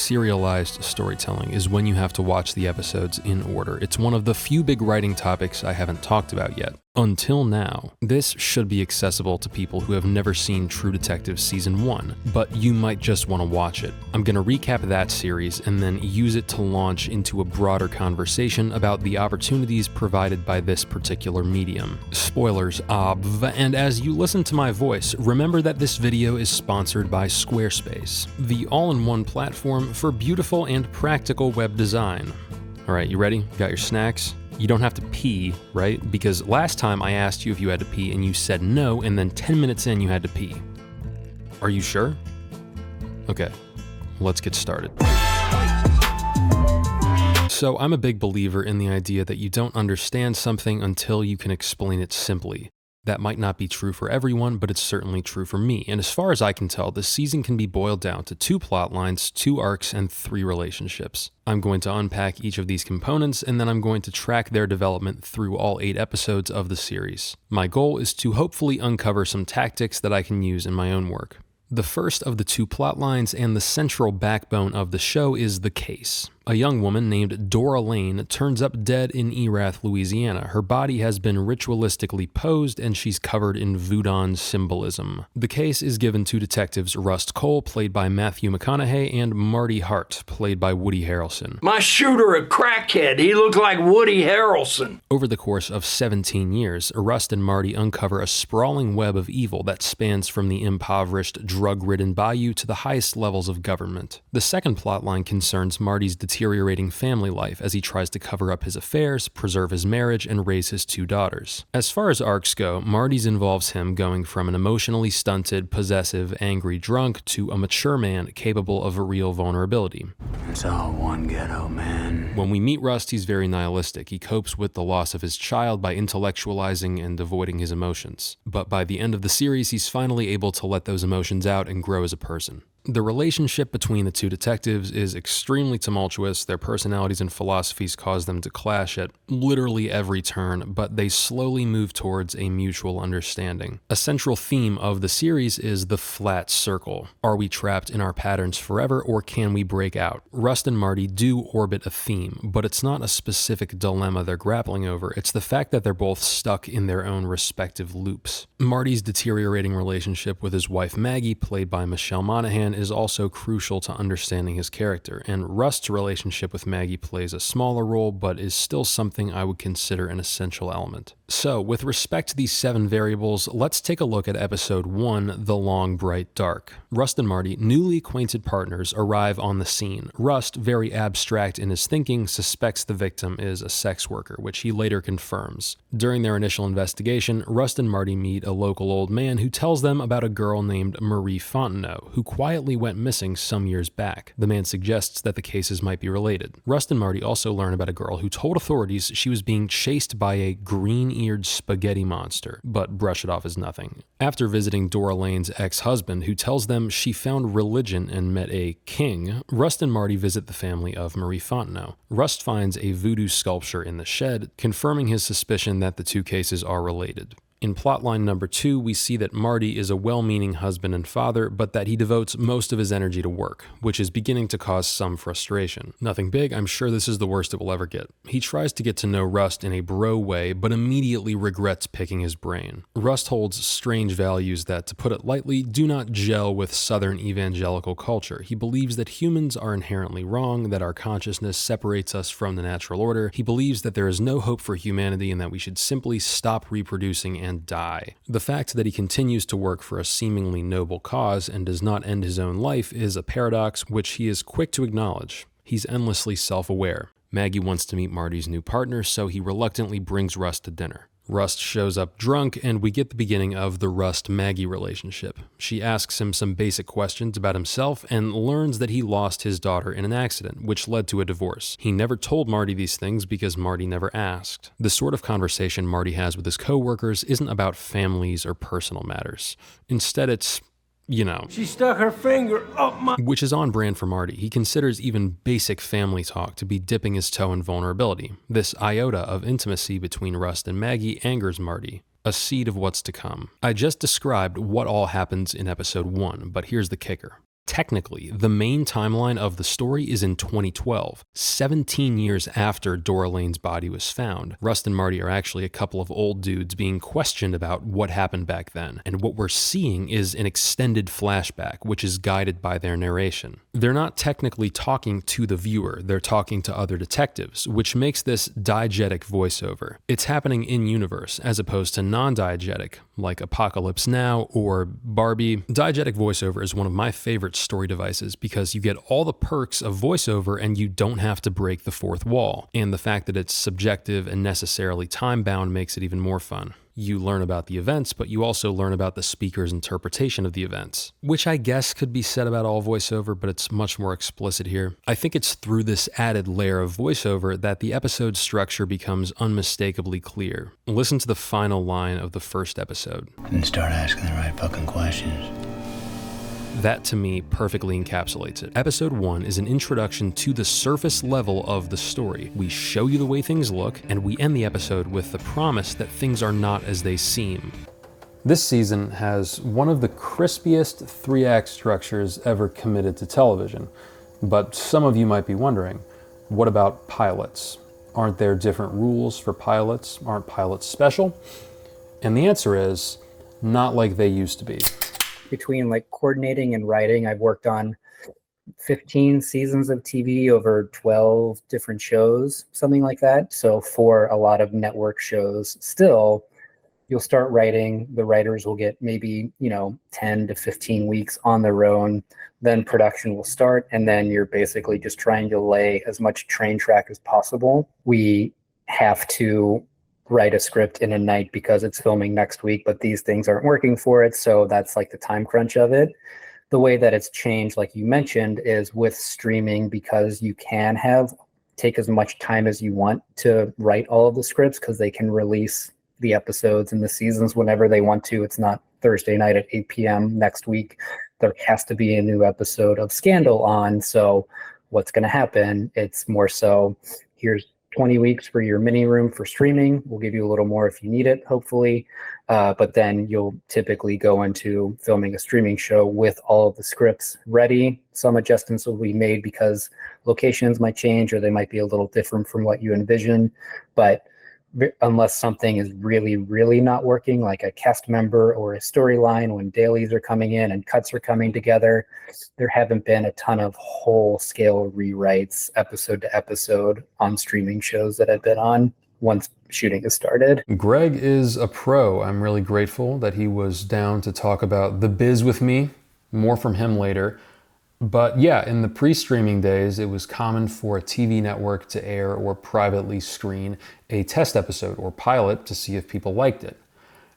serialized storytelling is when you have to watch the episodes in order. It's one of the few big writing topics I haven't talked about yet. Until now, this should be accessible to people who have never seen True Detective Season 1, but you might just want to watch it. I'm going to recap that series and then use it to launch into a broader conversation about the opportunities provided by this particular medium. Spoilers, and as you listen to my voice, remember that this video is sponsored by Squarespace, the all-in-one platform for beautiful and practical web design. Alright, you ready? Got your snacks? You don't have to pee, right? Because last time I asked you if you had to pee and you said no, and then 10 minutes in you had to pee. Are you sure? Okay, let's get started. So I'm a big believer in the idea that you don't understand something until you can explain it simply. That might not be true for everyone, but it's certainly true for me. And as far as I can tell, this season can be boiled down to 2 plot lines, 2 arcs, and 3 relationships. I'm going to unpack each of these components, and then I'm going to track their development through all 8 episodes of the series. My goal is to hopefully uncover some tactics that I can use in my own work. The first of the 2 plot lines and the central backbone of the show is the case. A young woman named Dora Lane turns up dead in Erath, Louisiana. Her body has been ritualistically posed and she's covered in voodoo symbolism. The case is given to detectives Rust Cole, played by Matthew McConaughey, and Marty Hart, played by Woody Harrelson. My shooter a crackhead, he looked like Woody Harrelson. Over the course of 17 years, Rust and Marty uncover a sprawling web of evil that spans from the impoverished, drug-ridden bayou to the highest levels of government. The second plotline concerns Marty's deteriorating family life as he tries to cover up his affairs, preserve his marriage, and raise his 2 daughters. As far as arcs go, Marty's involves him going from an emotionally stunted, possessive, angry drunk to a mature man capable of a real vulnerability. It's all one ghetto, man. When we meet Rust, he's very nihilistic. He copes with the loss of his child by intellectualizing and avoiding his emotions. But by the end of the series, he's finally able to let those emotions out and grow as a person. The relationship between the 2 detectives is extremely tumultuous. Their personalities and philosophies cause them to clash at literally every turn, but they slowly move towards a mutual understanding. A central theme of the series is the flat circle. Are we trapped in our patterns forever, or can we break out? Rust and Marty do orbit a theme, but it's not a specific dilemma they're grappling over. It's the fact that they're both stuck in their own respective loops. Marty's deteriorating relationship with his wife Maggie, played by Michelle Monaghan, is also crucial to understanding his character, and Rust's relationship with Maggie plays a smaller role, but is still something I would consider an essential element. So, with respect to these 7 variables, let's take a look at episode 1, The Long Bright Dark. Rust and Marty, newly acquainted partners, arrive on the scene. Rust, very abstract in his thinking, suspects the victim is a sex worker, which he later confirms. During their initial investigation, Rust and Marty meet a local old man who tells them about a girl named Marie Fontenot, who quietly went missing some years back. The man suggests that the cases might be related. Rust and Marty also learn about a girl who told authorities she was being chased by a green-eared spaghetti monster, but brush it off as nothing. After visiting Dora Lane's ex-husband, who tells them she found religion and met a king, Rust and Marty visit the family of Marie Fontenot. Rust finds a voodoo sculpture in the shed, confirming his suspicion that the 2 cases are related. In plotline number 2, we see that Marty is a well-meaning husband and father, but that he devotes most of his energy to work, which is beginning to cause some frustration. Nothing big, I'm sure this is the worst it will ever get. He tries to get to know Rust in a bro way, but immediately regrets picking his brain. Rust holds strange values that, to put it lightly, do not gel with Southern evangelical culture. He believes that humans are inherently wrong, that our consciousness separates us from the natural order. He believes that there is no hope for humanity and that we should simply stop reproducing and die. The fact that he continues to work for a seemingly noble cause and does not end his own life is a paradox which he is quick to acknowledge. He's endlessly self-aware. Maggie wants to meet Marty's new partner, so he reluctantly brings Rust to dinner. Rust shows up drunk, and we get the beginning of the Rust-Maggie relationship. She asks him some basic questions about himself and learns that he lost his daughter in an accident, which led to a divorce. He never told Marty these things because Marty never asked. The sort of conversation Marty has with his coworkers isn't about families or personal matters. Instead, it's she stuck her finger up my... Which is on brand for Marty. He considers even basic family talk to be dipping his toe in vulnerability. This iota of intimacy between Rust and Maggie angers Marty, a seed of what's to come. I just described what all happens in episode 1, but here's the kicker. Technically, the main timeline of the story is in 2012, 17 years after Dora Lane's body was found. Rust and Marty are actually a couple of old dudes being questioned about what happened back then, and what we're seeing is an extended flashback, which is guided by their narration. They're not technically talking to the viewer, they're talking to other detectives, which makes this diegetic voiceover. It's happening in-universe, as opposed to non-diegetic, like Apocalypse Now or Barbie. Diegetic voiceover is one of my favorite story devices because you get all the perks of voiceover and you don't have to break the fourth wall. And the fact that it's subjective and necessarily time-bound makes it even more fun. You learn about the events, but you also learn about the speaker's interpretation of the events, which I guess could be said about all voiceover, but it's much more explicit here. I think it's through this added layer of voiceover that the episode structure becomes unmistakably clear. Listen to the final line of the first episode. And start asking the right fucking questions. That, to me, perfectly encapsulates it. Episode 1 is an introduction to the surface level of the story. We show you the way things look, and we end the episode with the promise that things are not as they seem. This season has one of the crispiest 3-act structures ever committed to television. But some of you might be wondering, what about pilots? Aren't there different rules for pilots? Aren't pilots special? And the answer is, not like they used to be. Between like coordinating and writing, I've worked on 15 seasons of TV over 12 different shows, something like that. So for a lot of network shows, still, you'll start writing. The writers will get maybe, 10 to 15 weeks on their own. Then production will start. And then you're basically just trying to lay as much train track as possible. We have to write a script in a night because it's filming next week, but these things aren't working for it. So that's like the time crunch of it. The way that it's changed, like you mentioned, is with streaming, because you can take as much time as you want to write all of the scripts, because they can release the episodes and the seasons whenever they want to. It's not Thursday night at 8 p.m. next week. There has to be a new episode of Scandal on. So what's going to happen? It's more so, here's 20 weeks for your mini room for streaming. We'll give you a little more if you need it, hopefully. But then you'll typically go into filming a streaming show with all of the scripts ready. Some adjustments will be made because locations might change, or they might be a little different from what you envision. But unless something is really, really not working, like a cast member or a storyline, when dailies are coming in and cuts are coming together, there haven't been a ton of whole-scale rewrites episode to episode on streaming shows that I've been on once shooting has started. Greg is a pro. I'm really grateful that he was down to talk about the biz with me. More from him later. But yeah, in the pre-streaming days, it was common for a TV network to air or privately screen a test episode or pilot to see if people liked it.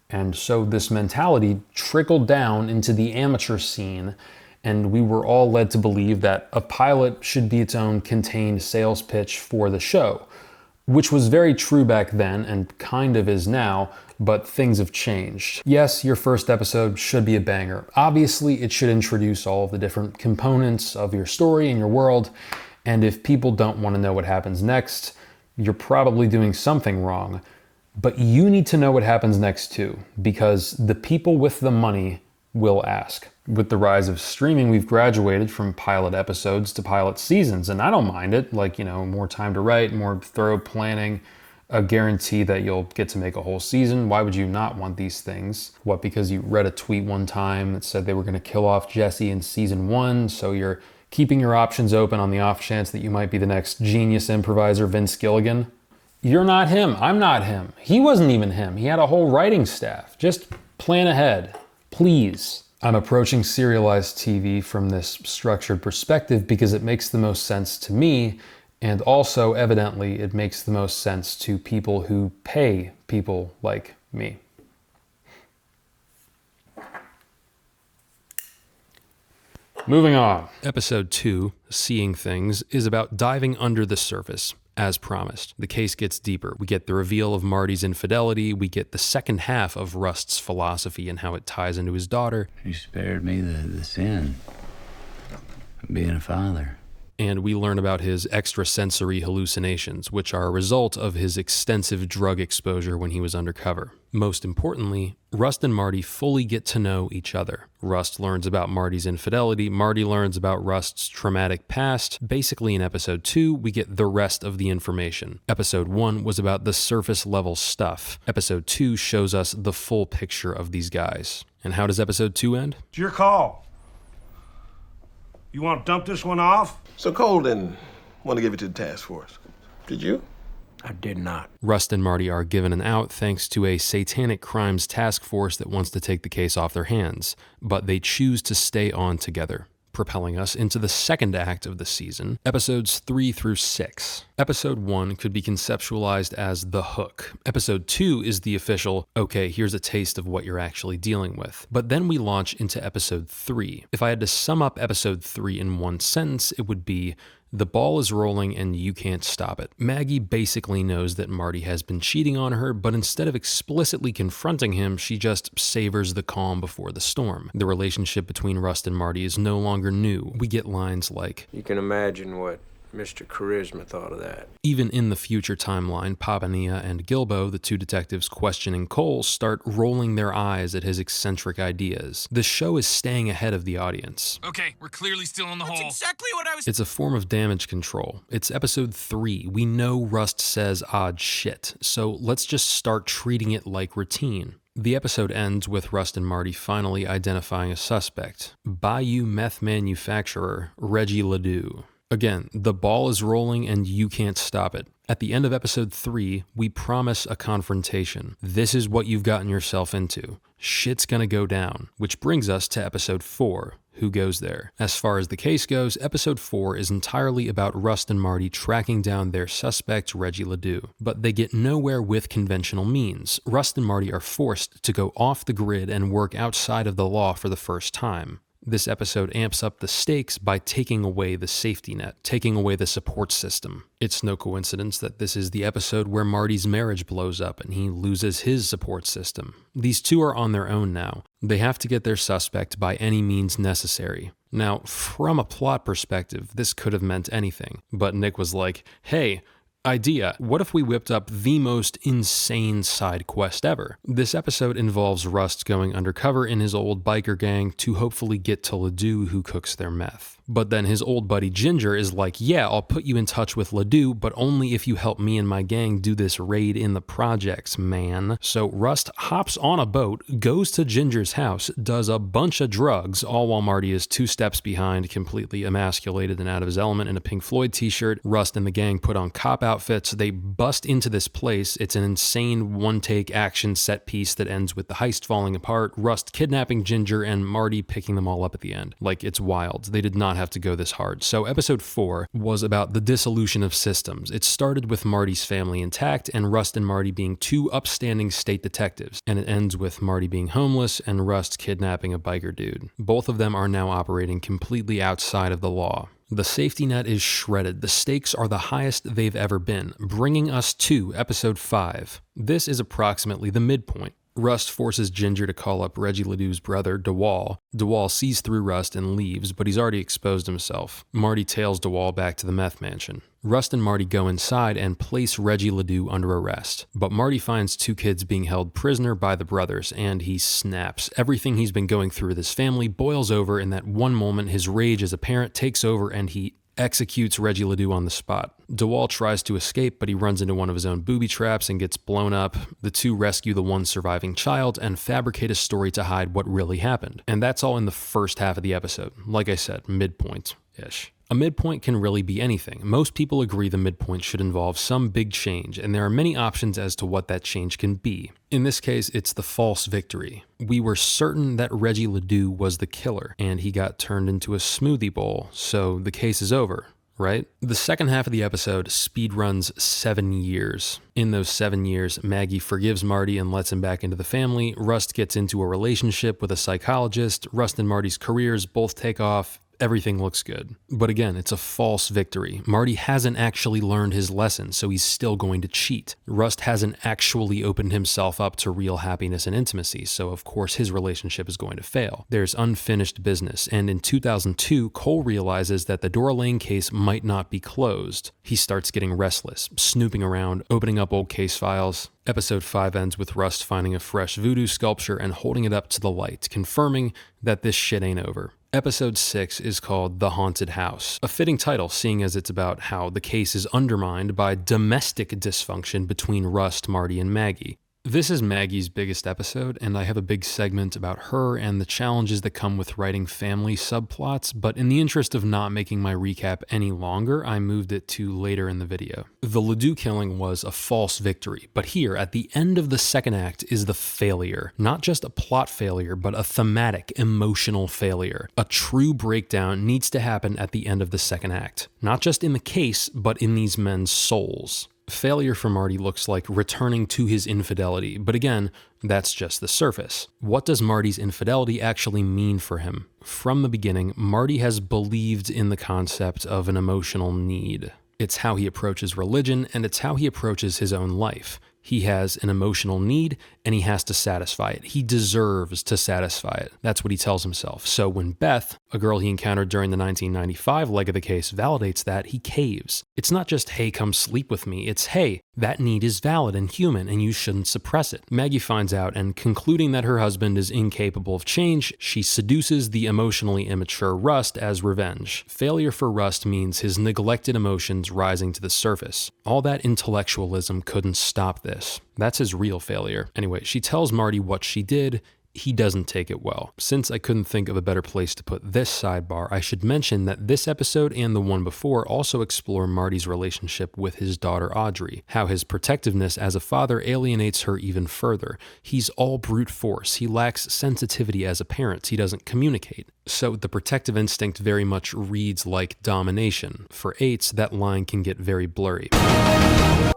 And so this mentality trickled down into the amateur scene, and we were all led to believe that a pilot should be its own contained sales pitch for the show, which was very true back then and kind of is now, but things have changed. Yes, your first episode should be a banger. Obviously, it should introduce all of the different components of your story and your world, and if people don't want to know what happens next, you're probably doing something wrong. But you need to know what happens next too, because the people with the money will ask. With the rise of streaming, we've graduated from pilot episodes to pilot seasons, and I don't mind it. More time to write, more thorough planning, a guarantee that you'll get to make a whole season. Why would you not want these things? What, because you read a tweet one time that said they were going to kill off Jesse in season 1, so you're keeping your options open on the off chance that you might be the next genius improviser Vince Gilligan? You're not him. I'm not him. He wasn't even him. He had a whole writing staff. Just plan ahead, please. I'm approaching serialized TV from this structured perspective because it makes the most sense to me, and also, evidently, it makes the most sense to people who pay people like me. Moving on. Episode 2, Seeing Things, is about diving under the surface. As promised, the case gets deeper. We get the reveal of Marty's infidelity. We get the second half of Rust's philosophy and how it ties into his daughter. You spared me the sin of being a father. and we learn about his extrasensory hallucinations, which are a result of his extensive drug exposure when he was undercover. Most importantly, Rust and Marty fully get to know each other. Rust learns about Marty's infidelity, Marty learns about Rust's traumatic past. Basically, in episode 2, we get the rest of the information. Episode 1 was about the surface level stuff. Episode 2 shows us the full picture of these guys. And how does episode 2 end? It's your call. You want to dump this one off? So Cole didn't want to give it to the task force. Did you? I did not. Rust and Marty are given an out thanks to a satanic crimes task force that wants to take the case off their hands, but they choose to stay on together, propelling us into the second act of the season, episodes 3 through 6. Episode 1 could be conceptualized as the hook. Episode 2 is the official, okay, here's a taste of what you're actually dealing with. But then we launch into episode 3. If I had to sum up episode 3 in one sentence, it would be, the ball is rolling and you can't stop it. Maggie basically knows that Marty has been cheating on her, but instead of explicitly confronting him, she just savors the calm before the storm. The relationship between Rust and Marty is no longer new. We get lines like, You can imagine what Mr. Charisma thought of that. Even in the future timeline, Papania and Gilbo, the two detectives questioning Cole, start rolling their eyes at his eccentric ideas. The show is staying ahead of the audience. Okay, we're clearly still in the hole. That's exactly what I was... It's a form of damage control. It's episode 3. We know Rust says odd shit, so let's just start treating it like routine. The episode ends with Rust and Marty finally identifying a suspect. Bayou meth manufacturer Reggie Ledoux. Again, the ball is rolling and you can't stop it. At the end of episode 3, we promise a confrontation. This is what you've gotten yourself into. Shit's gonna go down. Which brings us to episode 4. Who goes there? As far as the case goes, episode 4 is entirely about Rust and Marty tracking down their suspect, Reggie Ledoux. But they get nowhere with conventional means. Rust and Marty are forced to go off the grid and work outside of the law for the first time. This episode amps up the stakes by taking away the safety net, taking away the support system. It's no coincidence that this is the episode where Marty's marriage blows up and he loses his support system. These two are on their own now. They have to get their suspect by any means necessary. Now, from a plot perspective, this could have meant anything, but Nick was like, hey, idea, what if we whipped up the most insane side quest ever? This episode involves Rust going undercover in his old biker gang to hopefully get to Ledoux who cooks their meth. But then his old buddy Ginger is like, yeah, I'll put you in touch with Ledoux, but only if you help me and my gang do this raid in the projects, man. So Rust hops on a boat, goes to Ginger's house, does a bunch of drugs, all while Marty is 2 steps behind, completely emasculated and out of his element in a Pink Floyd t-shirt. Rust and the gang put on cop outfits. They bust into this place. It's an insane one-take action set piece that ends with the heist falling apart, Rust kidnapping Ginger, and Marty picking them all up at the end. Like, it's wild. They did not have to go this hard. So episode 4 was about the dissolution of systems. It started with Marty's family intact and Rust and Marty being 2 upstanding state detectives, and it ends with Marty being homeless and Rust kidnapping a biker dude. Both of them are now operating completely outside of the law. The safety net is shredded. The stakes are the highest they've ever been, bringing us to episode 5. This is approximately the midpoint. Rust forces Ginger to call up Reggie Ledoux's brother, DeWall. DeWall sees through Rust and leaves, but he's already exposed himself. Marty tails DeWall back to the meth mansion. Rust and Marty go inside and place Reggie Ledoux under arrest. But Marty finds 2 kids being held prisoner by the brothers, and he snaps. Everything he's been going through with his family boils over in that one moment. His rage as a parent takes over and he executes Reggie Ledoux on the spot. DeWall tries to escape, but he runs into one of his own booby traps and gets blown up. The 2 rescue the one surviving child and fabricate a story to hide what really happened. And that's all in the first half of the episode. Like I said, midpoint-ish. A midpoint can really be anything. Most people agree the midpoint should involve some big change, and there are many options as to what that change can be. In this case, it's the false victory. We were certain that Reggie Ledoux was the killer, and he got turned into a smoothie bowl, so the case is over, right? The second half of the episode speedruns 7 years. In those 7 years, Maggie forgives Marty and lets him back into the family. Rust gets into a relationship with a psychologist. Rust and Marty's careers both take off. Everything looks good. But again, it's a false victory. Marty hasn't actually learned his lesson, so he's still going to cheat. Rust hasn't actually opened himself up to real happiness and intimacy, so of course his relationship is going to fail. There's unfinished business, and in 2002, Cole realizes that the Dora Lane case might not be closed. He starts getting restless, snooping around, opening up old case files. Episode 5 ends with Rust finding a fresh voodoo sculpture and holding it up to the light, confirming that this shit ain't over. Episode 6 is called The Haunted House, a fitting title seeing as it's about how the case is undermined by domestic dysfunction between Rust, Marty, and Maggie. This is Maggie's biggest episode, and I have a big segment about her and the challenges that come with writing family subplots, but in the interest of not making my recap any longer, I moved it to later in the video. The Ledoux killing was a false victory, but here, at the end of the second act, is the failure. Not just a plot failure, but a thematic, emotional failure. A true breakdown needs to happen at the end of the second act. Not just in the case, but in these men's souls. Failure for Marty looks like returning to his infidelity, but again, that's just the surface. What does Marty's infidelity actually mean for him? From the beginning, Marty has believed in the concept of an emotional need. It's how he approaches religion, and it's how he approaches his own life. He has an emotional need, and he has to satisfy it. He deserves to satisfy it. That's what he tells himself. So when Beth, a girl he encountered during the 1995 leg of the case, validates that, he caves. It's not just, hey, come sleep with me. It's, hey, that need is valid and human, and you shouldn't suppress it. Maggie finds out, and concluding that her husband is incapable of change, she seduces the emotionally immature Rust as revenge. Failure for Rust means his neglected emotions rising to the surface. All that intellectualism couldn't stop this. That's his real failure. Anyway, she tells Marty what she did. He doesn't take it well. Since I couldn't think of a better place to put this sidebar, I should mention that this episode and the one before also explore Marty's relationship with his daughter Audrey, how his protectiveness as a father alienates her even further. He's all brute force. He lacks sensitivity as a parent. He doesn't communicate. So the protective instinct very much reads like domination. For 8s, that line can get very blurry.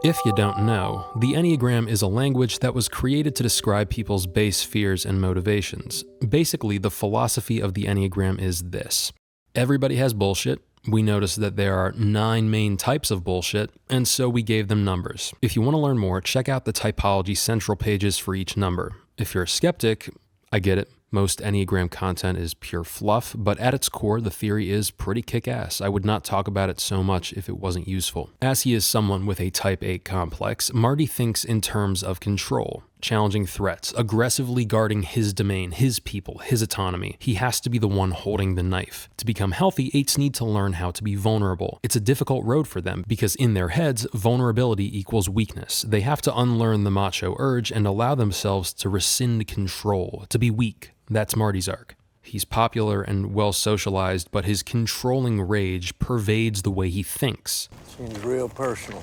If you don't know, the Enneagram is a language that was created to describe people's base fears and motivations. Basically, the philosophy of the Enneagram is this. Everybody has bullshit. We noticed that there are 9 main types of bullshit, and so we gave them numbers. If you want to learn more, check out the typology central pages for each number. If you're a skeptic, I get it. Most Enneagram content is pure fluff, but at its core, the theory is pretty kick-ass. I would not talk about it so much if it wasn't useful. As he is someone with a Type 8 complex, Marty thinks in terms of control, challenging threats, aggressively guarding his domain, his people, his autonomy. He has to be the one holding the knife. To become healthy, 8s need to learn how to be vulnerable. It's a difficult road for them because in their heads, vulnerability equals weakness. They have to unlearn the macho urge and allow themselves to rescind control, to be weak. That's Marty's arc. He's popular and well socialized, but his controlling rage pervades the way he thinks. Seems real personal.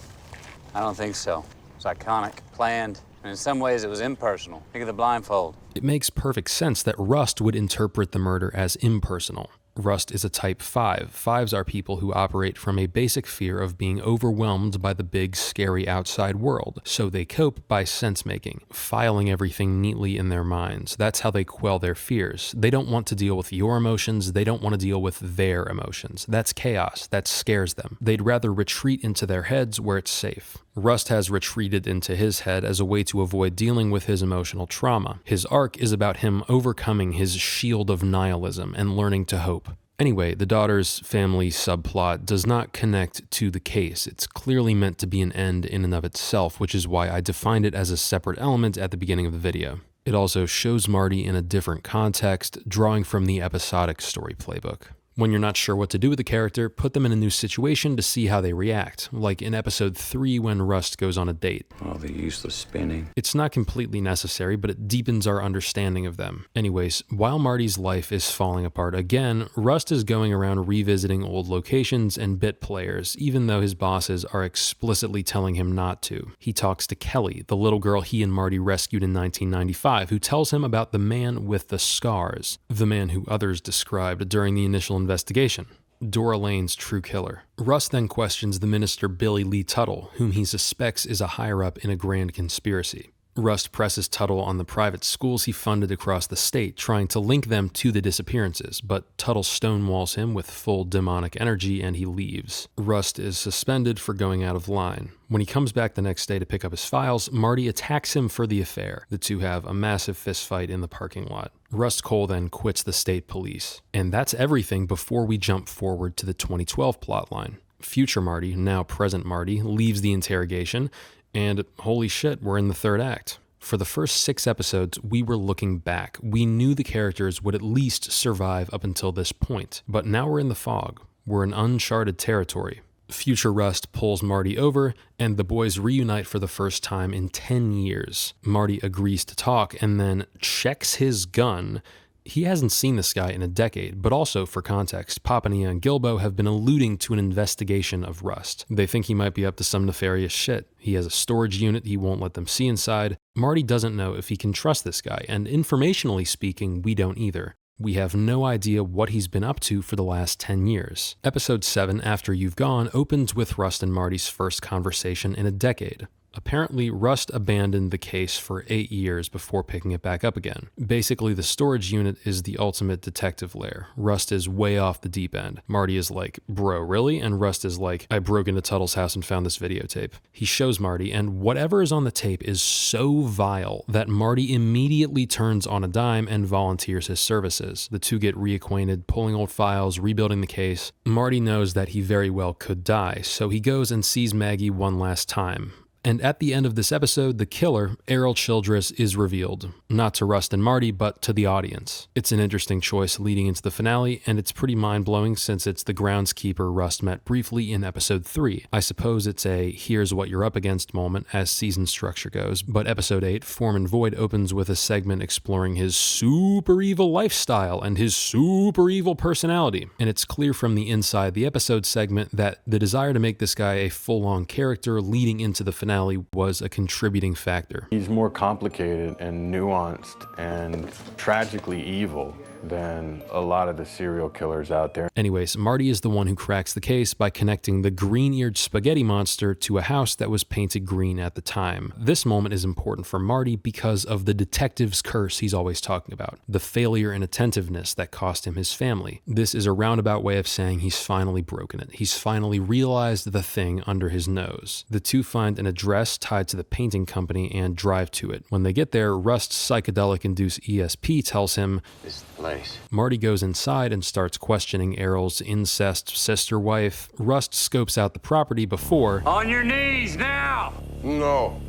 I don't think so. It's iconic, planned, and in some ways it was impersonal. Think of the blindfold. It makes perfect sense that Rust would interpret the murder as impersonal. Rust is a Type 5. 5s are people who operate from a basic fear of being overwhelmed by the big, scary outside world, so they cope by sense-making, filing everything neatly in their minds. That's how they quell their fears. They don't want to deal with your emotions, they don't want to deal with their emotions. That's chaos, that scares them. They'd rather retreat into their heads where it's safe. Rust has retreated into his head as a way to avoid dealing with his emotional trauma. His arc is about him overcoming his shield of nihilism and learning to hope. Anyway, the daughter's family subplot does not connect to the case. It's clearly meant to be an end in and of itself, which is why I defined it as a separate element at the beginning of the video. It also shows Marty in a different context, drawing from the episodic story playbook. When you're not sure what to do with the character, put them in a new situation to see how they react, like in episode 3 when Rust goes on a date. Oh, the useless spinning. It's not completely necessary, but it deepens our understanding of them. Anyways, while Marty's life is falling apart again, Rust is going around revisiting old locations and bit players, even though his bosses are explicitly telling him not to. He talks to Kelly, the little girl he and Marty rescued in 1995, who tells him about the man with the scars, the man who others described during the initial investigation, Dora Lane's true killer. Rust then questions the minister Billy Lee Tuttle, whom he suspects is a higher-up in a grand conspiracy. Rust presses Tuttle on the private schools he funded across the state, trying to link them to the disappearances, but Tuttle stonewalls him with full demonic energy and he leaves. Rust is suspended for going out of line. When he comes back the next day to pick up his files, Marty attacks him for the affair. The two have a massive fistfight in the parking lot. Rust Cole then quits the state police. And that's everything before we jump forward to the 2012 plotline. Future Marty, now present Marty, leaves the interrogation, and holy shit, we're in the third act. For the first 6 episodes, we were looking back. We knew the characters would at least survive up until this point. But now we're in the fog. We're in uncharted territory. Future Rust pulls Marty over, and the boys reunite for the first time in 10 years. Marty agrees to talk and then checks his gun. He hasn't seen this guy in a decade, but also, for context, Papania and Gilbo have been alluding to an investigation of Rust. They think he might be up to some nefarious shit. He has a storage unit he won't let them see inside. Marty doesn't know if he can trust this guy, and informationally speaking, we don't either. We have no idea what he's been up to for the last 10 years. Episode 7, After You've Gone, opens with Rust and Marty's first conversation in a decade. Apparently, Rust abandoned the case for 8 years before picking it back up again. Basically, the storage unit is the ultimate detective lair. Rust is way off the deep end. Marty is like, bro, really? And Rust is like, I broke into Tuttle's house and found this videotape. He shows Marty, and whatever is on the tape is so vile that Marty immediately turns on a dime and volunteers his services. The two get reacquainted, pulling old files, rebuilding the case. Marty knows that he very well could die, so he goes and sees Maggie one last time. And at the end of this episode, the killer, Errol Childress, is revealed. Not to Rust and Marty, but to the audience. It's an interesting choice leading into the finale, and it's pretty mind-blowing since it's the groundskeeper Rust met briefly in episode 3. I suppose it's a here's what you're up against moment as season structure goes, but episode 8, Foreman Void, opens with a segment exploring his super evil lifestyle and his super evil personality. And it's clear from the inside the episode segment that the desire to make this guy a full-on character leading into the finale was a contributing factor. He's more complicated and nuanced and tragically evil than a lot of the serial killers out there. Anyways, Marty is the one who cracks the case by connecting the green-eared spaghetti monster to a house that was painted green at the time. This moment is important for Marty because of the detective's curse he's always talking about, the failure and attentiveness that cost him his family. This is a roundabout way of saying he's finally broken it. He's finally realized the thing under his nose. The two find an address tied to the painting company and drive to it. When they get there, Rust's psychedelic-induced ESP tells him, This is the place. Marty goes inside and starts questioning Errol's incest sister wife. Rust scopes out the property before... On your knees now! No.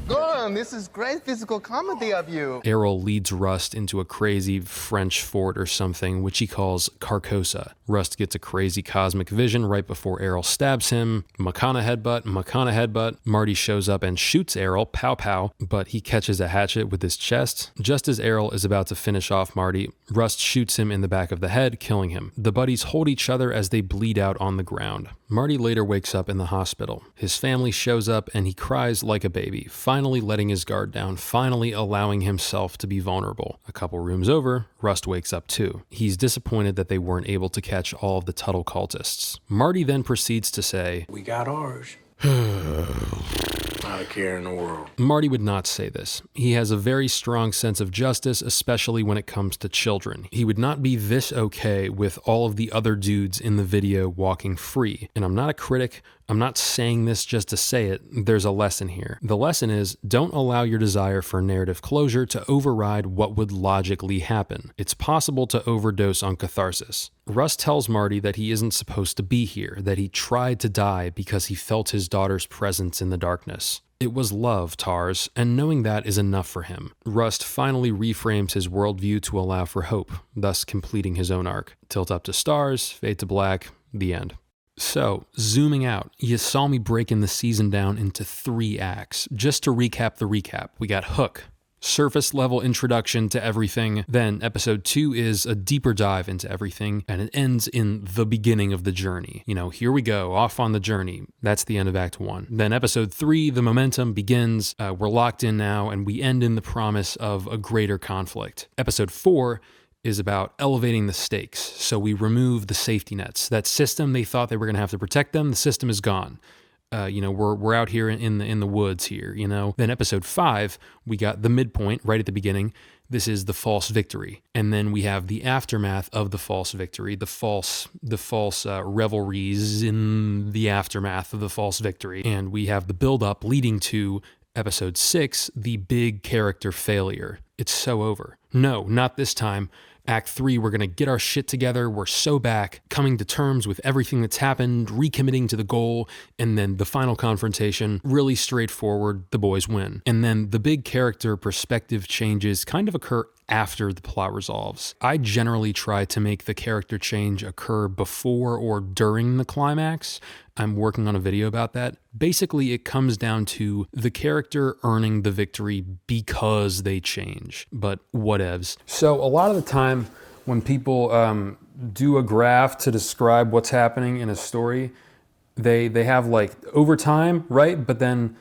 Go on, this is great physical comedy of you. Errol leads Rust into a crazy French fort or something, which he calls Carcosa. Rust gets a crazy cosmic vision right before Errol stabs him. Makana headbutt. Marty shows up and shoots Errol, pow pow, but he catches a hatchet with his chest. Just as Errol is about to finish off Marty, Rust shoots him in the back of the head, killing him. The buddies hold each other as they bleed out on the ground. Marty later wakes up in the hospital. His family shows up and he cries like a baby, finally letting his guard down, finally allowing himself to be vulnerable. A couple rooms over, Rust wakes up too. He's disappointed that they weren't able to catch all of the Tuttle cultists. Marty then proceeds to say, We got ours. Not a care in the world. Marty would not say this. He has a very strong sense of justice, especially when it comes to children. He would not be this okay with all of the other dudes in the video walking free. And I'm not a critic. I'm not saying this just to say it. There's a lesson here. The lesson is, don't allow your desire for narrative closure to override what would logically happen. It's possible to overdose on catharsis. Russ tells Marty that he isn't supposed to be here, that he tried to die because he felt his daughter's presence in the darkness. It was love, Tars, and knowing that is enough for him. Rust finally reframes his worldview to allow for hope, thus completing his own arc. Tilt up to stars, fade to black, the end. So, zooming out, you saw me breaking the season down into 3 acts. Just to recap the recap, we got Hook, surface level introduction to everything. Then episode 2 is a deeper dive into everything, and it ends in the beginning of the journey. You know, here we go, off on the journey. That's the end of Act 1. Then episode 3, the momentum begins. We're locked in now, and we end in the promise of a greater conflict. Episode 4 is about elevating the stakes. So we remove the safety nets. That system, they thought they were going to have to protect them. The system is gone. We're out here in the woods here, Then episode 5, we got the midpoint right at the beginning. This is the false victory. And then we have the aftermath of the false victory, the false revelries in the aftermath of the false victory. And we have the build-up leading to episode 6, the big character failure. It's so over. No, not this time. Act 3, we're going to get our shit together. We're so back, coming to terms with everything that's happened, recommitting to the goal, and then the final confrontation, really straightforward, the boys win. And then the big character perspective changes kind of occur after the plot resolves. I generally try to make the character change occur before or during the climax. I'm working on a video about that. Basically, it comes down to the character earning the victory because they change, but whatevs. So a lot of the time when people do a graph to describe what's happening in a story, they have like over time, right? But then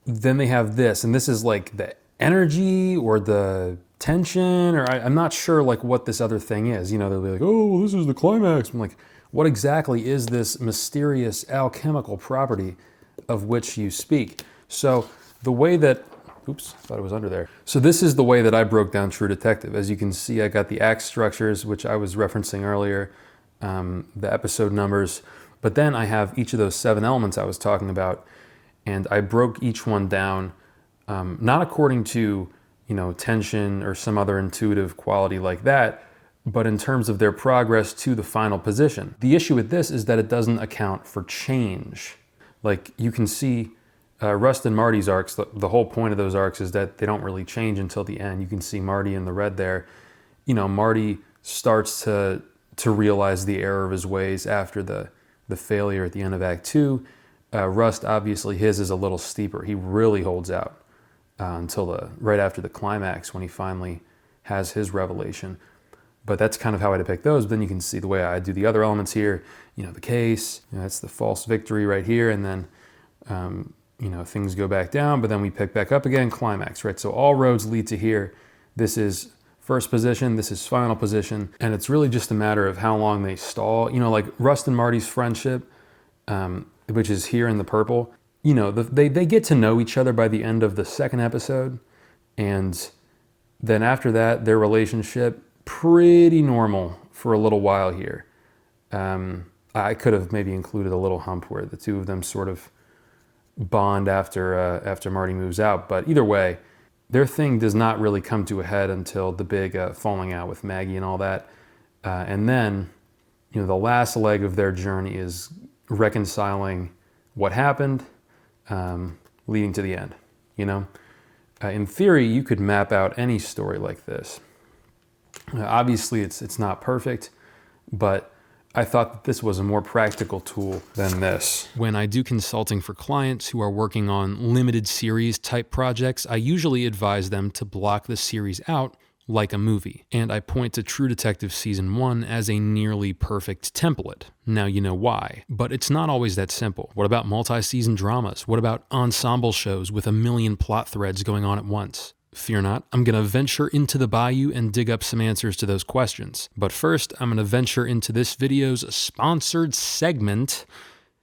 they have this, and this is like the energy or the tension, or I'm not sure like what this other thing is. They'll be like, oh, this is the climax. I'm like, what exactly is this mysterious alchemical property of which you speak? So the way that, oops, thought it was under there. So this is the way that I broke down True Detective. As you can see, I got the act structures, which I was referencing earlier, the episode numbers, but then I have each of those 7 elements I was talking about, and I broke each one down, not according to, tension or some other intuitive quality like that, but in terms of their progress to the final position. The issue with this is that it doesn't account for change. Like you can see Rust and Marty's arcs, the whole point of those arcs is that they don't really change until the end. You can see Marty in the red there. Marty starts to realize the error of his ways after the failure at the end of Act 2. Rust, obviously, his is a little steeper. He really holds out until right after the climax when he finally has his revelation. But that's kind of how I depict those. Then you can see the way I do the other elements here. The case, that's the false victory right here. And then, things go back down, but then we pick back up again, climax, right? So all roads lead to here. This is first position, this is final position. And it's really just a matter of how long they stall. Like Rust and Marty's friendship, which is here in the purple. They get to know each other by the end of the 2nd episode. And then after that, their relationship, pretty normal for a little while here. I could have maybe included a little hump where the two of them sort of bond after Marty moves out. But either way, their thing does not really come to a head until the big falling out with Maggie and all that. And then, the last leg of their journey is reconciling what happened, leading to the end. In theory, you could map out any story like this. Obviously, it's not perfect, but I thought that this was a more practical tool than this. When I do consulting for clients who are working on limited series type projects, I usually advise them to block the series out like a movie. And I point to True Detective Season 1 as a nearly perfect template. Now you know why. But it's not always that simple. What about multi-season dramas? What about ensemble shows with a million plot threads going on at once? Fear not, I'm going to venture into the bayou and dig up some answers to those questions. But first, I'm going to venture into this video's sponsored segment.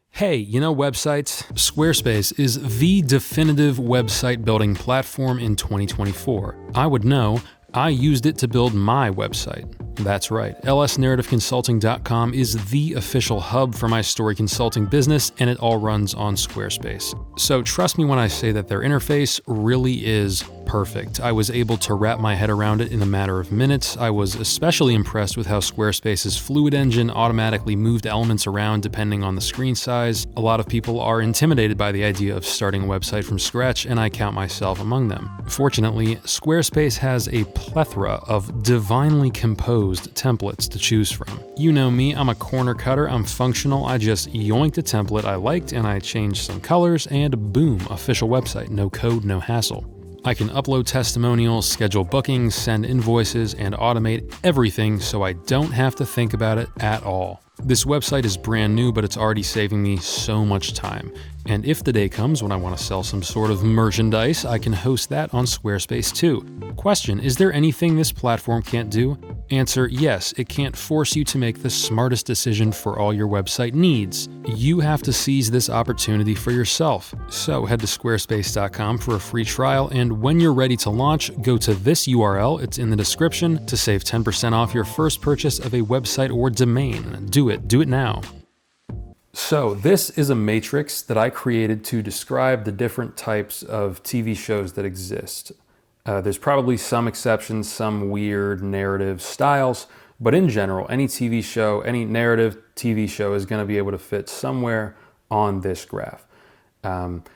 Hey, websites? Squarespace is the definitive website building platform in 2024. I would know. I used it to build my website. That's right, lsnarrativeconsulting.com is the official hub for my story consulting business, and it all runs on Squarespace. So trust me when I say that their interface really is perfect. I was able to wrap my head around it in a matter of minutes. I was especially impressed with how Squarespace's Fluid engine automatically moved elements around depending on the screen size. A lot of people are intimidated by the idea of starting a website from scratch, and I count myself among them. Fortunately, Squarespace has a plethora of divinely composed templates to choose from. You know me, I'm a corner cutter, I'm functional, I just yoinked a template I liked and I changed some colors and boom, official website, no code, no hassle. I can upload testimonials, schedule bookings, send invoices, and automate everything so I don't have to think about it at all. This website is brand new, but it's already saving me so much time. And if the day comes when I want to sell some sort of merchandise, I can host that on Squarespace too. Question, is there anything this platform can't do? Answer, yes, it can't force you to make the smartest decision for all your website needs. You have to seize this opportunity for yourself. So head to squarespace.com for a free trial, and when you're ready to launch, go to this URL, it's in the description, to save 10% off your first purchase of a website or domain. Do it now. So this is a matrix that I created to describe the different types of TV shows that exist. There's probably some exceptions, some weird narrative styles, but in general, any TV show, any narrative TV show is going to be able to fit somewhere on this graph.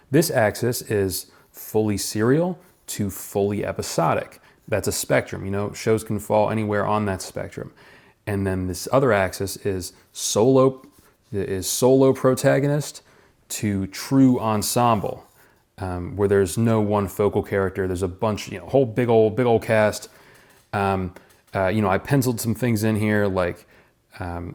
This axis is fully serial to fully episodic. That's a spectrum, you know, shows can fall anywhere on that spectrum. And then this other axis is solo protagonist to true ensemble, where there's no one focal character. There's a bunch, you know, whole big old cast. I penciled some things in here, like, a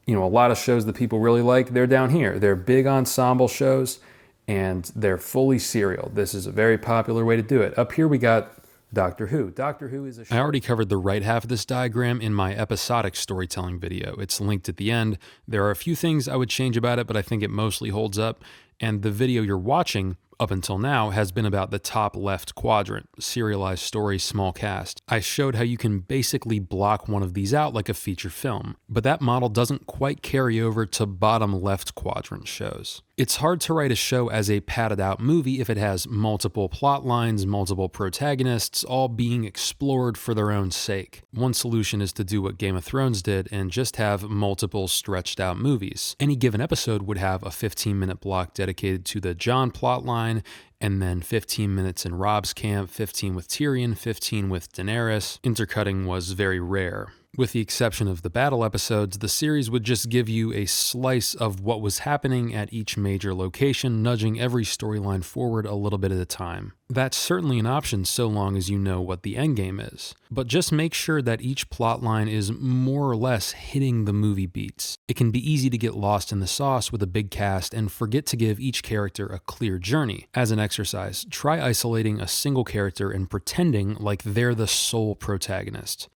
lot of shows that people really like, they're down here. They're big ensemble shows, and they're fully serial. This is a very popular way to do it. Up here we got Doctor Who. Doctor Who is a show. I already covered the right half of this diagram in my episodic storytelling video. It's linked at the end. There are a few things I would change about it, but I think it mostly holds up. And the video you're watching up until now has been about the top left quadrant, serialized story, small cast. I showed how you can basically block one of these out like a feature film, but that model doesn't quite carry over to bottom left quadrant shows. It's hard to write a show as a padded out movie if it has multiple plot lines, multiple protagonists, all being explored for their own sake. One solution is to do what Game of Thrones did and just have multiple stretched out movies. Any given episode would have a 15-minute block dedicated to the Jon plotline, and then 15 minutes in Rob's camp, 15 with Tyrion, 15 with Daenerys. Intercutting was very rare. With the exception of the battle episodes, the series would just give you a slice of what was happening at each major location, nudging every storyline forward a little bit at a time. That's certainly an option so long as you know what the endgame is. But just make sure that each plotline is more or less hitting the movie beats. It can be easy to get lost in the sauce with a big cast and forget to give each character a clear journey. As an exercise, try isolating a single character and pretending like they're the sole protagonist.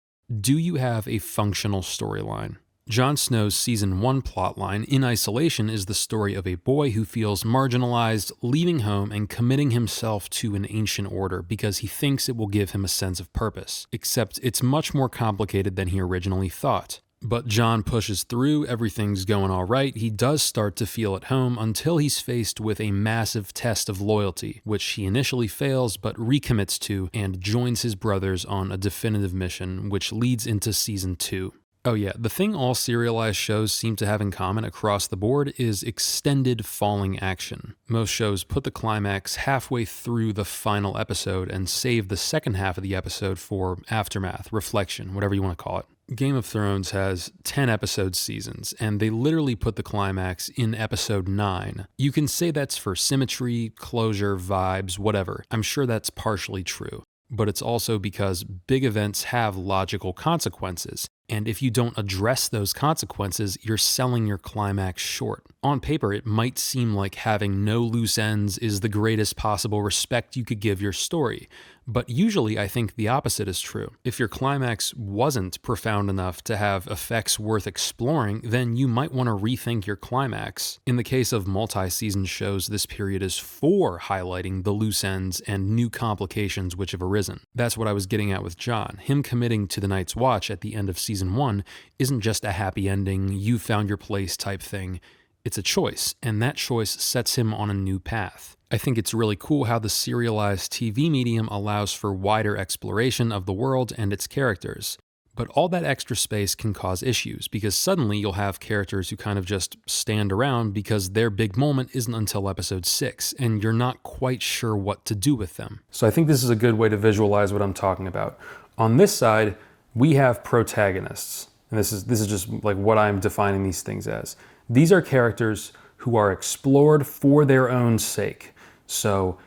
Do you have a functional storyline? Jon Snow's Season 1 plotline, in isolation, is the story of a boy who feels marginalized, leaving home and committing himself to an ancient order because he thinks it will give him a sense of purpose. Except it's much more complicated than he originally thought. But Jon pushes through, everything's going all right, he does start to feel at home until he's faced with a massive test of loyalty, which he initially fails but recommits to and joins his brothers on a definitive mission, which leads into Season 2. Oh yeah, the thing all serialized shows seem to have in common across the board is extended falling action. Most shows put the climax halfway through the final episode and save the second half of the episode for aftermath, reflection, whatever you want to call it. Game of Thrones has 10 episode seasons, and they literally put the climax in episode 9. You can say that's for symmetry, closure, vibes, whatever. I'm sure that's partially true. But it's also because big events have logical consequences, and if you don't address those consequences, you're selling your climax short. On paper, it might seem like having no loose ends is the greatest possible respect you could give your story, but usually I think the opposite is true. If your climax wasn't profound enough to have effects worth exploring, then you might want to rethink your climax. In the case of multi-season shows, this period is for highlighting the loose ends and new complications which have arisen. That's what I was getting at with Jon. Him committing to the Night's Watch at the end of Season 1 isn't just a happy ending, you found your place type thing. It's a choice, and that choice sets him on a new path. I think it's really cool how the serialized TV medium allows for wider exploration of the world and its characters. But all that extra space can cause issues, because suddenly you'll have characters who kind of just stand around because their big moment isn't until episode 6, and you're not quite sure what to do with them. So I think this is a good way to visualize what I'm talking about. On this side, we have protagonists. And this is just like what I'm defining these things as. These are characters who are explored for their own sake. So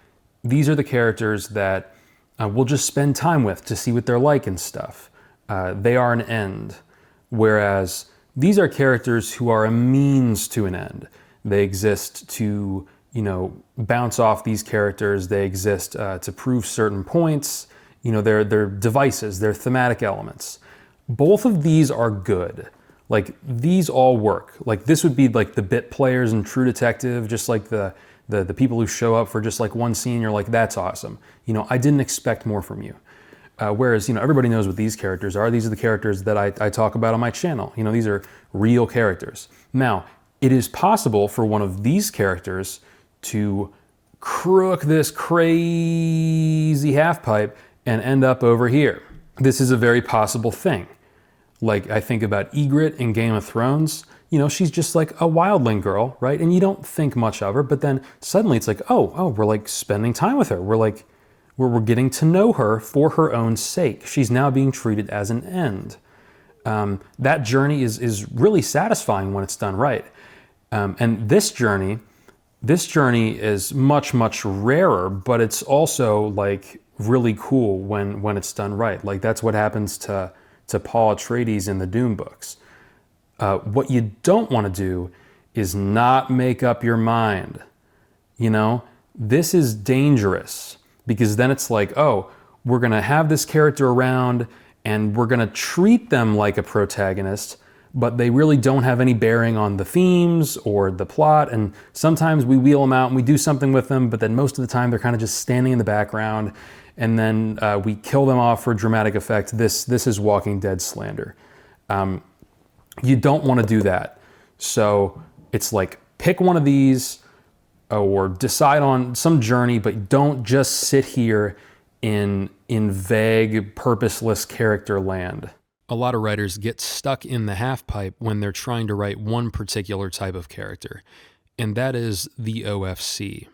these are the characters that we'll just spend time with to see what they're like and stuff. They are an end. Whereas These are characters who are a means to an end. They exist to, bounce off these characters. They exist to prove certain points. They're devices, they're thematic elements. Both of these are good. Like, these all work. Like, this would be like the bit players in True Detective, just like the people who show up for just like one scene, you're like, that's awesome. I didn't expect more from you. Whereas, everybody knows what these characters are. These are the characters that I talk about on my channel. These are real characters. Now, it is possible for one of these characters to crook this crazy halfpipe and end up over here. This is a very possible thing. Like, I think about Ygritte in Game of Thrones. She's just like a wildling girl, right? And you don't think much of her, but then suddenly it's like, oh, we're like spending time with her. We're getting to know her for her own sake. She's now being treated as an end. That journey is really satisfying when it's done right. And this journey is much, much rarer, but it's also like really cool when it's done right. Like, that's what happens to Paul Atreides in the Dune books. What you don't want to do is not make up your mind. This is dangerous, because then it's like, oh, we're going to have this character around and we're going to treat them like a protagonist, but they really don't have any bearing on the themes or the plot. And sometimes we wheel them out and we do something with them, but then most of the time they're kind of just standing in the background, and then we kill them off for dramatic effect. This is Walking Dead slander. You don't want to do that. So it's like, pick one of these or decide on some journey, but don't just sit here in vague, purposeless character land. A lot of writers get stuck in the halfpipe when they're trying to write one particular type of character, and that is the OFC.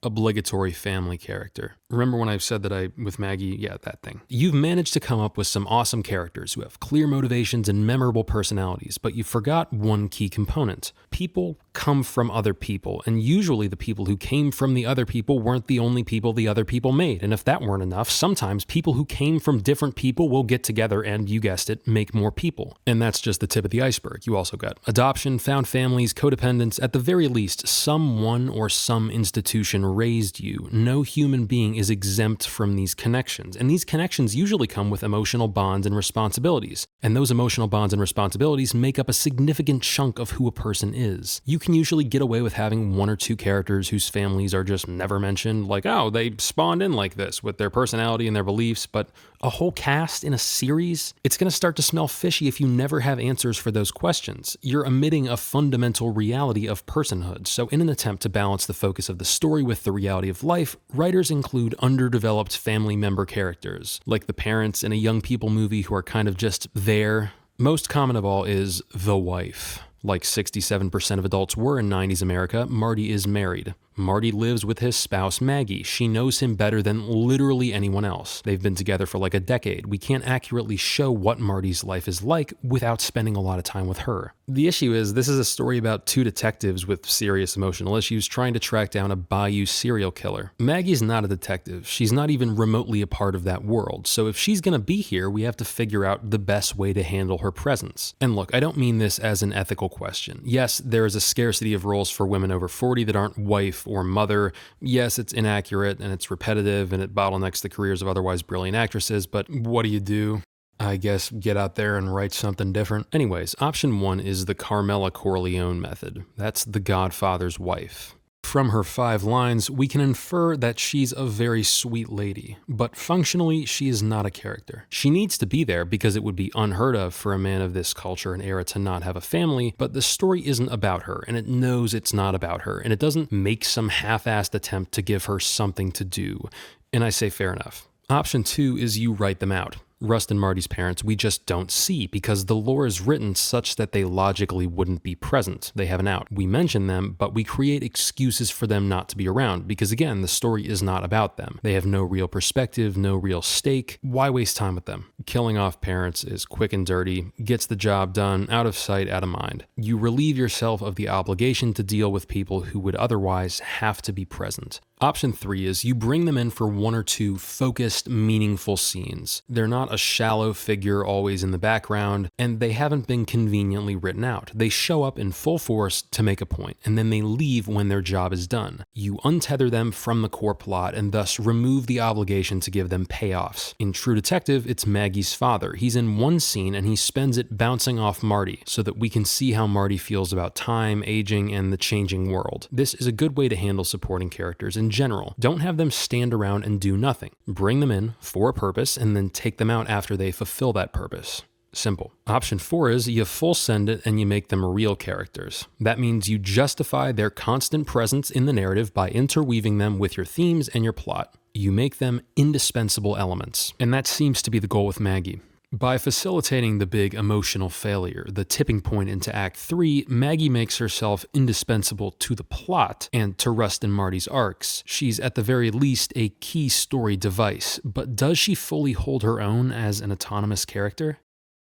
Obligatory family character. Remember when I've said that with Maggie? Yeah, that thing. You've managed to come up with some awesome characters who have clear motivations and memorable personalities, but you forgot one key component. People come from other people, and usually the people who came from the other people weren't the only people the other people made. And if that weren't enough, sometimes people who came from different people will get together and, you guessed it, make more people. And that's just the tip of the iceberg. You also got adoption, found families, codependence. At the very least, someone or some institution raised you. No human being is exempt from these connections. And these connections usually come with emotional bonds and responsibilities. And those emotional bonds and responsibilities make up a significant chunk of who a person is. You can usually get away with having one or two characters whose families are just never mentioned, like, oh, they spawned in like this with their personality and their beliefs, but a whole cast in a series? It's going to start to smell fishy if you never have answers for those questions. You're omitting a fundamental reality of personhood. So in an attempt to balance the focus of the story with the reality of life, writers include underdeveloped family member characters, like the parents in a young people movie who are kind of just there. Most common of all is the wife. Like 67% of adults were in 90s America, Marty is married. Marty lives with his spouse, Maggie. She knows him better than literally anyone else. They've been together for like a decade. We can't accurately show what Marty's life is like without spending a lot of time with her. The issue is, this is a story about two detectives with serious emotional issues trying to track down a bayou serial killer. Maggie's not a detective. She's not even remotely a part of that world. So if she's gonna be here, we have to figure out the best way to handle her presence. And look, I don't mean this as an ethical question. Yes, there is a scarcity of roles for women over 40 that aren't wife or mother. Yes, it's inaccurate and it's repetitive and it bottlenecks the careers of otherwise brilliant actresses, but what do? I guess get out there and write something different. Anyways, option one is the Carmela Corleone method. That's the Godfather's wife. From her 5 lines, we can infer that she's a very sweet lady, but functionally, she is not a character. She needs to be there because it would be unheard of for a man of this culture and era to not have a family, but the story isn't about her, and it knows it's not about her, and it doesn't make some half-assed attempt to give her something to do. And I say fair enough. Option 2 is you write them out. Rust and Marty's parents we just don't see because the lore is written such that they logically wouldn't be present. They have an out. We mention them, but we create excuses for them not to be around because, again, the story is not about them. They have no real perspective, no real stake. Why waste time with them? Killing off parents is quick and dirty, gets the job done, out of sight, out of mind. You relieve yourself of the obligation to deal with people who would otherwise have to be present. Option 3 is you bring them in for 1 or 2 focused, meaningful scenes. They're not not a shallow figure always in the background, and they haven't been conveniently written out. They show up in full force to make a point, and then they leave when their job is done. You untether them from the core plot and thus remove the obligation to give them payoffs. In True Detective, it's Maggie's father. He's in one scene and he spends it bouncing off Marty so that we can see how Marty feels about time, aging, and the changing world. This is a good way to handle supporting characters in general. Don't have them stand around and do nothing. Bring them in for a purpose and then take them out after they fulfill that purpose. Simple. Option 4 is you full send it and you make them real characters. That means you justify their constant presence in the narrative by interweaving them with your themes and your plot. You make them indispensable elements. And that seems to be the goal with Maggie. By facilitating the big emotional failure, the tipping point into Act 3, Maggie makes herself indispensable to the plot and to Rust and Marty's arcs. She's at the very least a key story device, but does she fully hold her own as an autonomous character?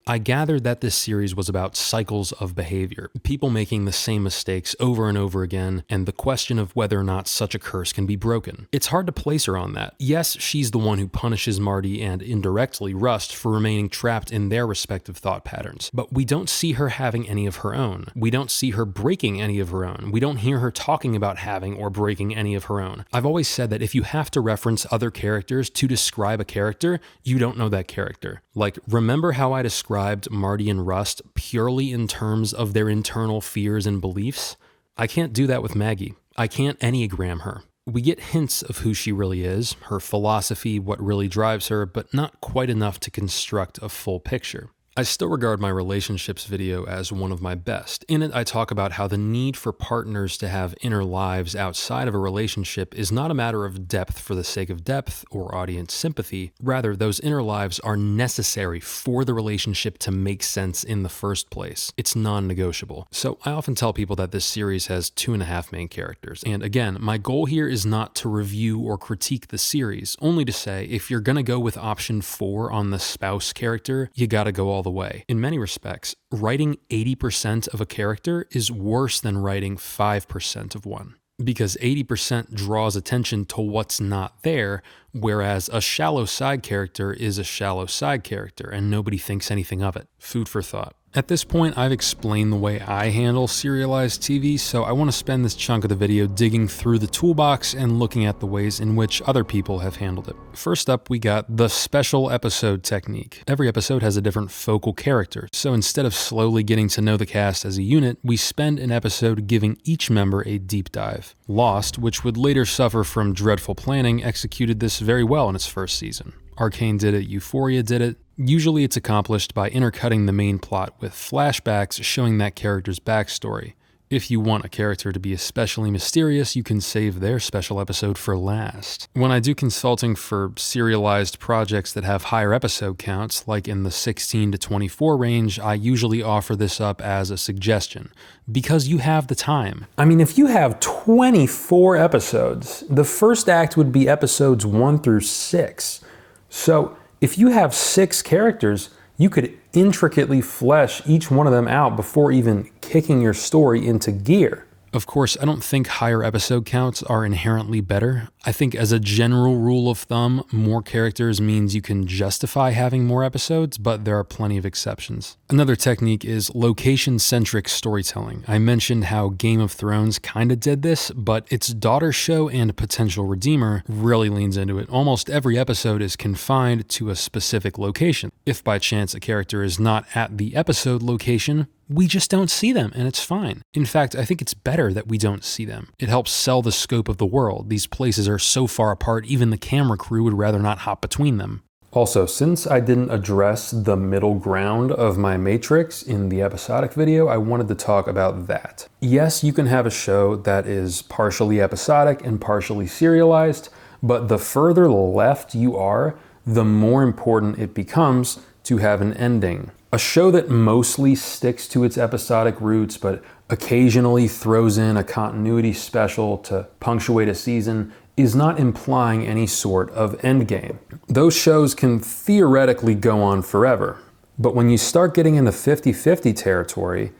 I gathered that this series was about cycles of behavior, people making the same mistakes over and over again, and the question of whether or not such a curse can be broken. It's hard to place her on that. Yes, she's the one who punishes Marty and indirectly Rust for remaining trapped in their respective thought patterns, but we don't see her having any of her own. We don't see her breaking any of her own. We don't hear her talking about having or breaking any of her own. I've always said that if you have to reference other characters to describe a character, you don't know that character. Like, remember how I described Marty and Rust purely in terms of their internal fears and beliefs? I can't do that with Maggie. I can't enneagram her. We get hints of who she really is, her philosophy, what really drives her, but not quite enough to construct a full picture. I still regard my relationships video as one of my best. In it, I talk about how the need for partners to have inner lives outside of a relationship is not a matter of depth for the sake of depth or audience sympathy. Rather, those inner lives are necessary for the relationship to make sense in the first place. It's non-negotiable. So I often tell people that this series has 2.5 main characters. And again, my goal here is not to review or critique the series, only to say if you're gonna go with option 4 on the spouse character, you gotta go all the way. In many respects, writing 80% of a character is worse than writing 5% of one, because 80% draws attention to what's not there, whereas a shallow side character is a shallow side character and nobody thinks anything of it. Food for thought. At this point, I've explained the way I handle serialized TV, so I want to spend this chunk of the video digging through the toolbox and looking at the ways in which other people have handled it. First up, we got the special episode technique. Every episode has a different focal character, so instead of slowly getting to know the cast as a unit, we spend an episode giving each member a deep dive. Lost, which would later suffer from dreadful planning, executed this very well in its first season. Arcane did it, Euphoria did it. Usually it's accomplished by intercutting the main plot with flashbacks showing that character's backstory. If you want a character to be especially mysterious, you can save their special episode for last. When I do consulting for serialized projects that have higher episode counts, like in the 16 to 24 range, I usually offer this up as a suggestion, because you have the time. I mean, if you have 24 episodes, the first act would be episodes 1 through 6. So if you have 6 characters, you could intricately flesh each one of them out before even kicking your story into gear. Of course, I don't think higher episode counts are inherently better. I think as a general rule of thumb, more characters means you can justify having more episodes, but there are plenty of exceptions. Another technique is location-centric storytelling. I mentioned how Game of Thrones kinda did this, but its daughter show and potential redeemer really leans into it. Almost every episode is confined to a specific location. If by chance a character is not at the episode location, we just don't see them, and it's fine. In fact, I think it's better that we don't see them. It helps sell the scope of the world. These places are so far apart, even the camera crew would rather not hop between them. Also, since I didn't address the middle ground of my matrix in the episodic video, I wanted to talk about that. Yes, you can have a show that is partially episodic and partially serialized, but the further left you are, the more important it becomes to have an ending. A show that mostly sticks to its episodic roots, but occasionally throws in a continuity special to punctuate a season, is not implying any sort of endgame. Those shows can theoretically go on forever, but when you start getting into 50-50 territory,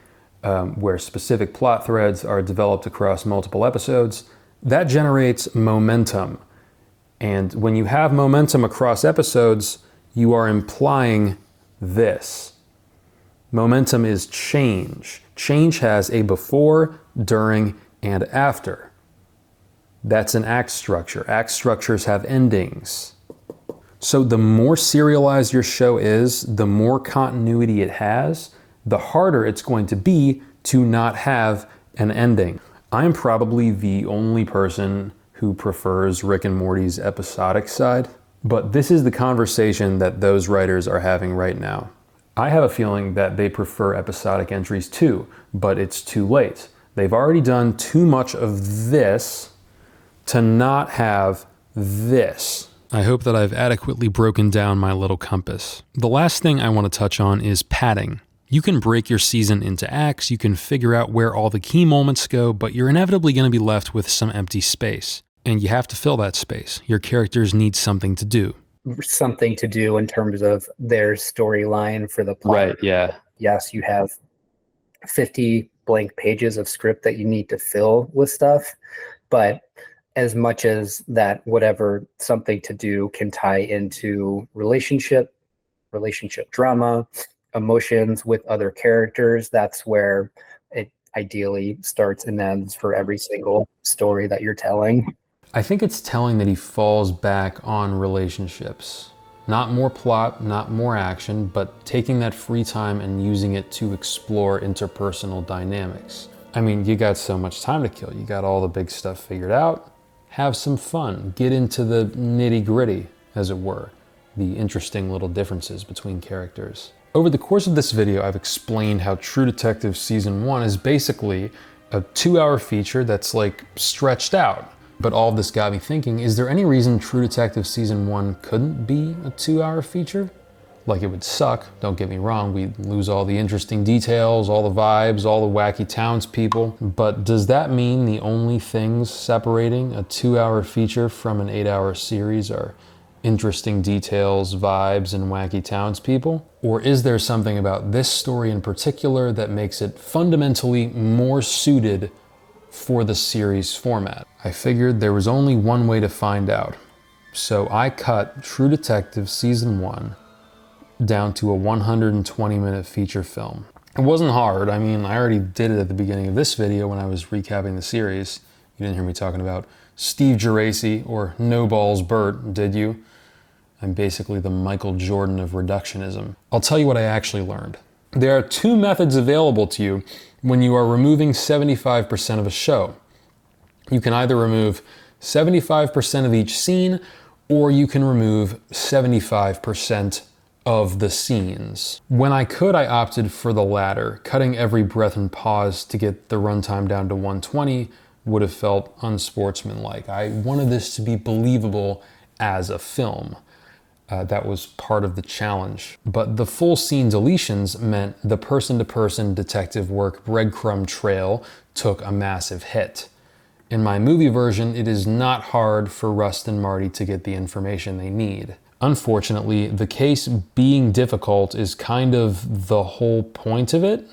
where specific plot threads are developed across multiple episodes, that generates momentum. And when you have momentum across episodes, you are implying this. Momentum is change. Change has a before, during, and after. That's an act structure. Act structures have endings. So the more serialized your show is, the more continuity it has, the harder it's going to be to not have an ending. I'm probably the only person who prefers Rick and Morty's episodic side, but this is the conversation that those writers are having right now. I have a feeling that they prefer episodic entries too, but it's too late. They've already done too much of this to not have this. I hope that I've adequately broken down my little compass. The last thing I want to touch on is padding. You can break your season into acts, you can figure out where all the key moments go, but you're inevitably going to be left with some empty space. And you have to fill that space. Your characters need something to do. Something to do in terms of their storyline for the plot. Right, yeah. Yes, you have 50 blank pages of script that you need to fill with stuff, but as much as that, whatever something to do can tie into relationship drama, emotions with other characters, that's where it ideally starts and ends for every single story that you're telling. I think it's telling that he falls back on relationships. Not more plot, not more action, but taking that free time and using it to explore interpersonal dynamics. I mean, you got so much time to kill. You got all the big stuff figured out. Have some fun. Get into the nitty-gritty, as it were. The interesting little differences between characters. Over the course of this video, I've explained how True Detective Season 1 is basically a 2-hour feature that's like stretched out. But all of this got me thinking, is there any reason True Detective Season 1 couldn't be a 2-hour feature? Like, it would suck, don't get me wrong, we'd lose all the interesting details, all the vibes, all the wacky townspeople. But does that mean the only things separating a 2-hour feature from an 8-hour series are interesting details, vibes, and wacky townspeople? Or is there something about this story in particular that makes it fundamentally more suited for the series format? I figured there was only one way to find out. So I cut True Detective Season 1 down to a 120-minute feature film. It wasn't hard. I mean, I already did it at the beginning of this video when I was recapping the series. You didn't hear me talking about Steve Geraci or No Balls Bert, did you? I'm basically the Michael Jordan of reductionism. I'll tell you what I actually learned. There are two methods available to you when you are removing 75% of a show. You can either remove 75% of each scene, or you can remove 75% of the scenes. When I could, I opted for the latter. Cutting every breath and pause to get the runtime down to 120 would have felt unsportsmanlike. I wanted this to be believable as a film. That was part of the challenge. But the full scene deletions meant the person-to-person detective work breadcrumb trail took a massive hit. In my movie version, it is not hard for Rust and Marty to get the information they need. Unfortunately, the case being difficult is kind of the whole point of it.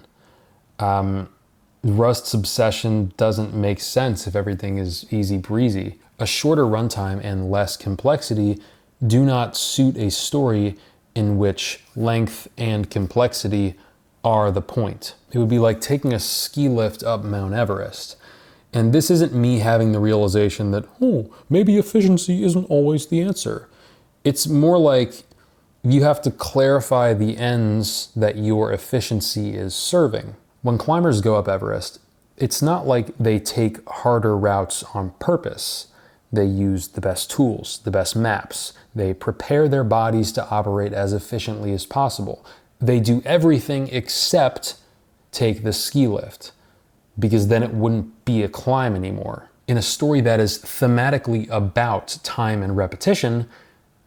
Rust's obsession doesn't make sense if everything is easy breezy. A shorter runtime and less complexity do not suit a story in which length and complexity are the point. It would be like taking a ski lift up Mount Everest. And this isn't me having the realization that, oh, maybe efficiency isn't always the answer. It's more like you have to clarify the ends that your efficiency is serving. When climbers go up Everest, it's not like they take harder routes on purpose. They use the best tools, the best maps. They prepare their bodies to operate as efficiently as possible. They do everything except take the ski lift, because then it wouldn't be a climb anymore. In a story that is thematically about time and repetition,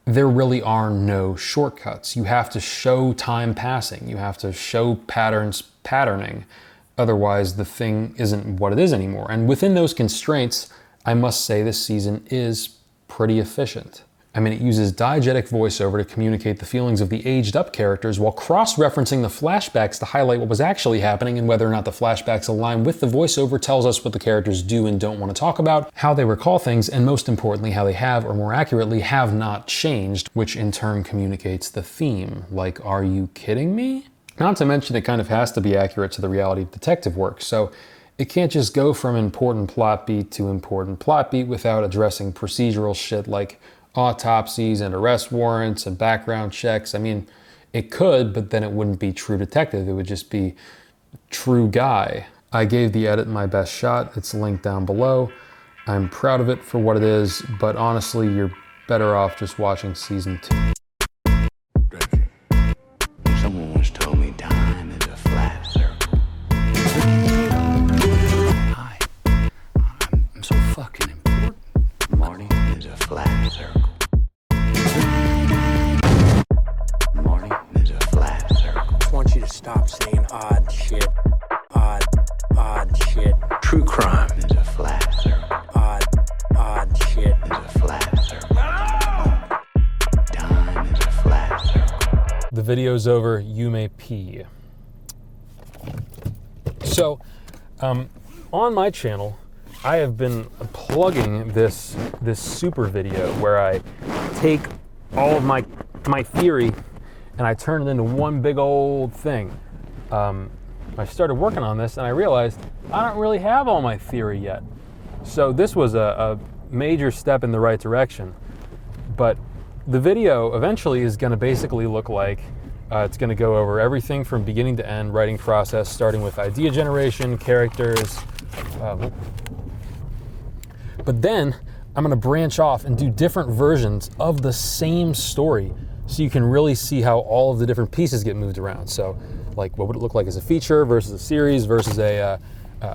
there really are no shortcuts. You have to show time passing. You have to show patterns patterning. Otherwise, the thing isn't what it is anymore. And within those constraints, I must say this season is pretty efficient. I mean, it uses diegetic voiceover to communicate the feelings of the aged-up characters while cross-referencing the flashbacks to highlight what was actually happening, and whether or not the flashbacks align with the voiceover tells us what the characters do and don't want to talk about, how they recall things, and most importantly, how they have, or more accurately, have not changed, which in turn communicates the theme. Like, are you kidding me? Not to mention, it kind of has to be accurate to the reality of detective work, so it can't just go from important plot beat to important plot beat without addressing procedural shit like autopsies and arrest warrants and background checks. I mean, it could, but then it wouldn't be True Detective. It would just be True Guy. I gave the edit my best shot. It's linked down below. I'm proud of it for what it is, but honestly, you're better off just watching season 2. Someone once told me time is a flat circle. Hi, I'm so fucking important. Marty is a flat circle. Marty is a flat circle. I just want you to stop saying odd shit. Odd shit. True crime is a flat circle. Odd shit. Is a flat circle. Time is a flat circle. The video's over, you may pee. So, on my channel, I have been plugging this super video where I take all of my theory and I turn it into one big old thing. I started working on this and I realized I don't really have all my theory yet. So this was a major step in the right direction. But the video eventually is going to basically look like it's going to go over everything from beginning to end, writing process, starting with idea generation, characters. But then I'm going to branch off and do different versions of the same story so you can really see how all of the different pieces get moved around. So, like, what would it look like as a feature versus a series versus a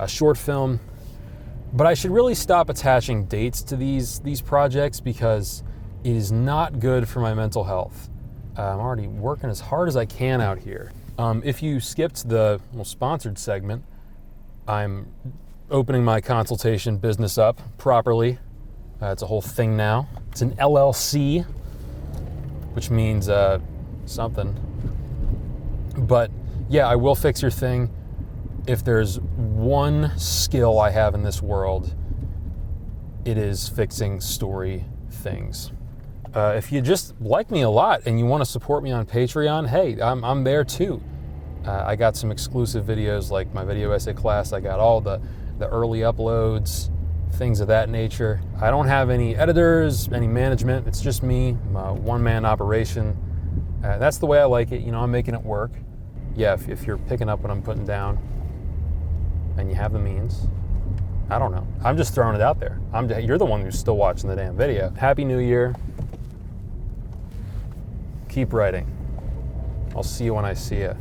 short film? But I should really stop attaching dates to these projects because it is not good for my mental health. I'm already working as hard as I can out here. If you skipped the sponsored segment, I'm opening my consultation business up properly. It's a whole thing now. It's an LLC, which means something. But yeah, I will fix your thing. If there's one skill I have in this world, it is fixing story things. If you just like me a lot and you want to support me on Patreon, hey, I'm there too. I got some exclusive videos like my video essay class. I got all the early uploads, things of that nature. I don't have any editors, any management. It's just me, my one-man operation. That's the way I like it. You know, I'm making it work. Yeah, if you're picking up what I'm putting down and you have the means, I don't know. I'm just throwing it out there. You're the one who's still watching the damn video. Happy New Year. Keep writing. I'll see you when I see you.